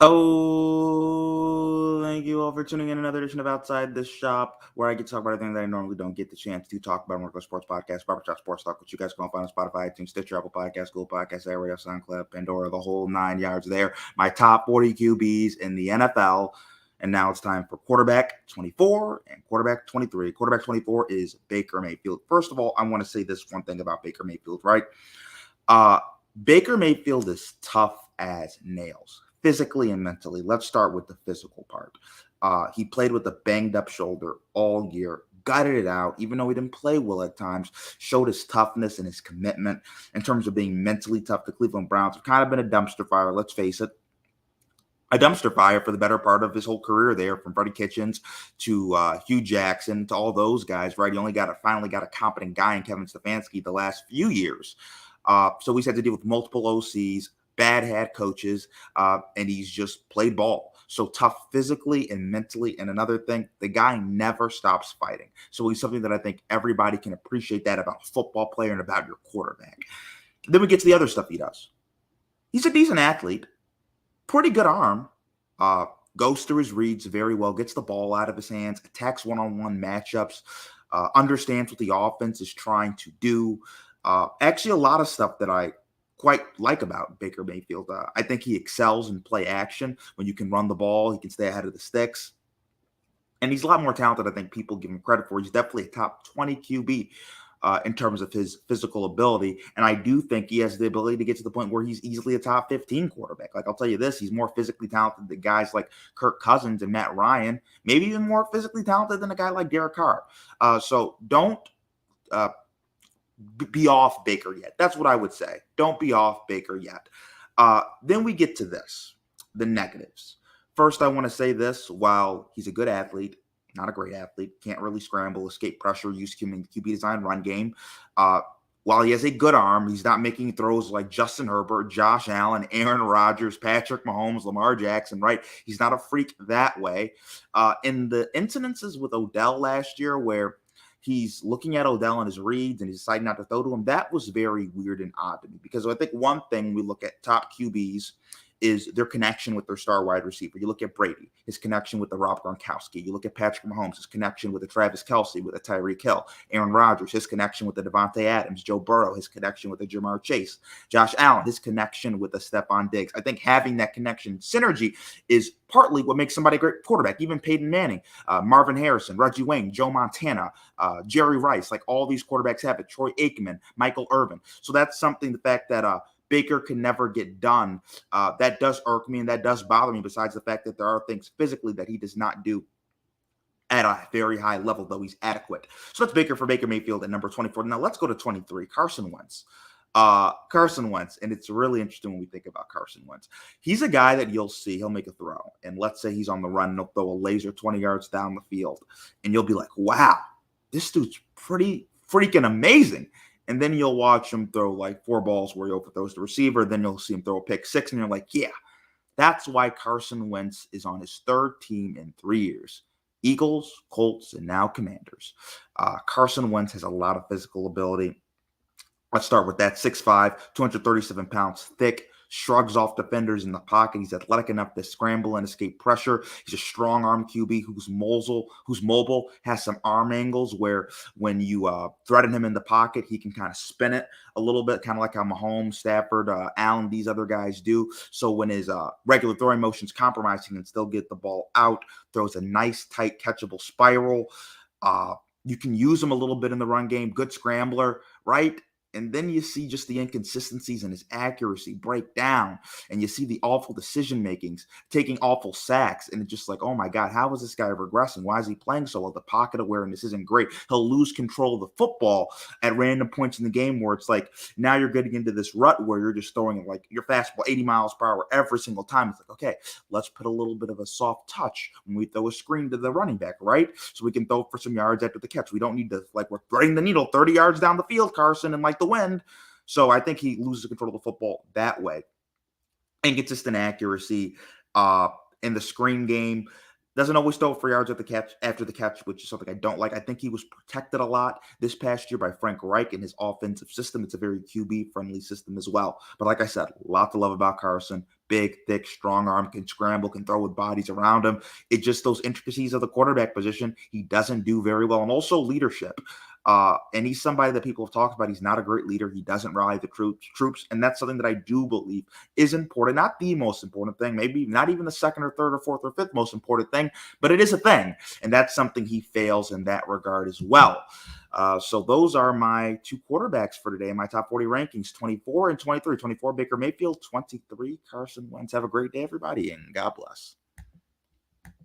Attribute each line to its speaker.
Speaker 1: Oh, thank you all for tuning in another edition of Outside the Shop, where I get to talk about everything that I normally don't get the chance to talk about on Workload Sports Podcast, Barbershop Sports Talk, which you guys can all find on Spotify, iTunes, Stitcher, Apple Podcasts, Google Podcasts, iRadio, SoundCloud, Pandora, the whole 9 yards there. My top 40 QBs in the NFL. And now it's time for quarterback 24 and quarterback 23. Quarterback 24 is Baker Mayfield. First of all, I want to say this one thing about Baker Mayfield, right? Baker Mayfield is tough as nails, physically and mentally. Let's start with the physical part. He played with a banged up shoulder all year, gutted it out, even though he didn't play well at times, showed his toughness and his commitment in terms of being mentally tough. The Cleveland Browns have kind of been a dumpster fire, let's face it. A dumpster fire for the better part of his whole career there, from Freddie Kitchens to Hugh Jackson to all those guys, right? He finally got a competent guy in Kevin Stefanski the last few years. So he's had to deal with multiple OCs, bad head coaches, and he's just played ball. So tough physically and mentally. And another thing, the guy never stops fighting. So he's something that I think everybody can appreciate that about a football player and about your quarterback. Then we get to the other stuff he does. He's a decent athlete, pretty good arm, goes through his reads very well, gets the ball out of his hands, attacks one-on-one matchups, understands what the offense is trying to do. Actually, a lot of stuff that I quite like about Baker Mayfield. I think he excels in play action. When you can run the ball, he can stay ahead of the sticks. And he's a lot more talented than I think people give him credit for. He's definitely a top 20 QB in terms of his physical ability. And I do think he has the ability to get to the point where he's easily a top 15 quarterback. Like, I'll tell you this, he's more physically talented than guys like Kirk Cousins and Matt Ryan, maybe even more physically talented than a guy like Derek Carr. So don't be off Baker yet. That's what I would say. Don't be off Baker yet. Then we get to this, the negatives. First, I want to say this. While he's a good athlete, not a great athlete, can't really scramble, escape pressure, use QB design, run game. While he has a good arm, he's not making throws like Justin Herbert, Josh Allen, Aaron Rodgers, Patrick Mahomes, Lamar Jackson, right? He's not a freak that way. In the incidences with Odell last year where he's looking at Odell and his reads and he's deciding not to throw to him, that was very weird and odd to me, because I think one thing we look at top QBs is their connection with their star wide receiver. You look at Brady, his connection with the Rob Gronkowski. You look at Patrick Mahomes, his connection with the Travis Kelce, with the Tyreek Hill. Aaron Rodgers, his connection with the Devontae Adams. Joe Burrow, his connection with the Jamar Chase. Josh Allen, his connection with the Stephon Diggs. I think having that connection synergy is partly what makes somebody a great quarterback. Even Peyton Manning, Marvin Harrison, Reggie Wayne, Joe Montana, Jerry Rice, like all these quarterbacks have it. Troy Aikman, Michael Irvin. So that's something, the fact that Baker can never get done. That does irk me and that does bother me, besides the fact that there are things physically that he does not do at a very high level, though he's adequate. So that's Baker for Baker Mayfield at number 24. Now let's go to 23, Carson Wentz. Carson Wentz, and it's really interesting when we think about Carson Wentz. He's a guy that you'll see, he'll make a throw, and let's say he's on the run, and he'll throw a laser 20 yards down the field, and you'll be like, wow, this dude's pretty freaking amazing. And then you'll watch him throw like 4 balls where he overthrows the receiver. Then you'll see him throw a pick 6, and you're like, yeah, that's why Carson Wentz is on his 3rd team in 3 years. Eagles, Colts, and now Commanders. Carson Wentz has a lot of physical ability. Let's start with that. 6'5", 237 pounds, thick, shrugs off defenders in the pocket. He's athletic enough to scramble and escape pressure. He's a strong arm QB who's mobile, has some arm angles where when you threaten him in the pocket, he can kind of spin it a little bit, kind of like how Mahomes, Stafford, Allen, these other guys do. So when his regular throwing motion's compromised, he can still get the ball out, throws a nice, tight, catchable spiral. You can use him a little bit in the run game. Good scrambler, right? And then you see just the inconsistencies in his accuracy break down, and you see the awful decision makings, taking awful sacks, and it's just like, oh my God, how is this guy regressing? Why is he playing so well? The pocket awareness isn't great. He'll lose control of the football at random points in the game where it's like, now you're getting into this rut where you're just throwing like your fastball 80 miles per hour every single time. It's like, okay, let's put a little bit of a soft touch when we throw a screen to the running back, right? So we can throw for some yards after the catch. We don't need to, like, we're threading the needle 30 yards down the field, Carson, and like the wind. So I think he loses control of the football that way. Inconsistent accuracy in the screen game. Doesn't always throw for yards after the catch, which is something I don't like. I think he was protected a lot this past year by Frank Reich and his offensive system. It's a very QB-friendly system as well. But like I said, a lot to love about Carson. big, thick, strong arm, can scramble, can throw with bodies around him. It's just those intricacies of the quarterback position he doesn't do very well. And also leadership. And he's somebody that people have talked about. He's not a great leader. He doesn't rally the troops. And that's something that I do believe is important. Not the most important thing, maybe not even the second or third or fourth or fifth most important thing, but it is a thing. And that's something he fails in that regard as well. So those are my two quarterbacks for today in my top 40 rankings, 24 and 23. 24, Baker Mayfield, 23, Carson Wentz. Have a great day, everybody, and God bless.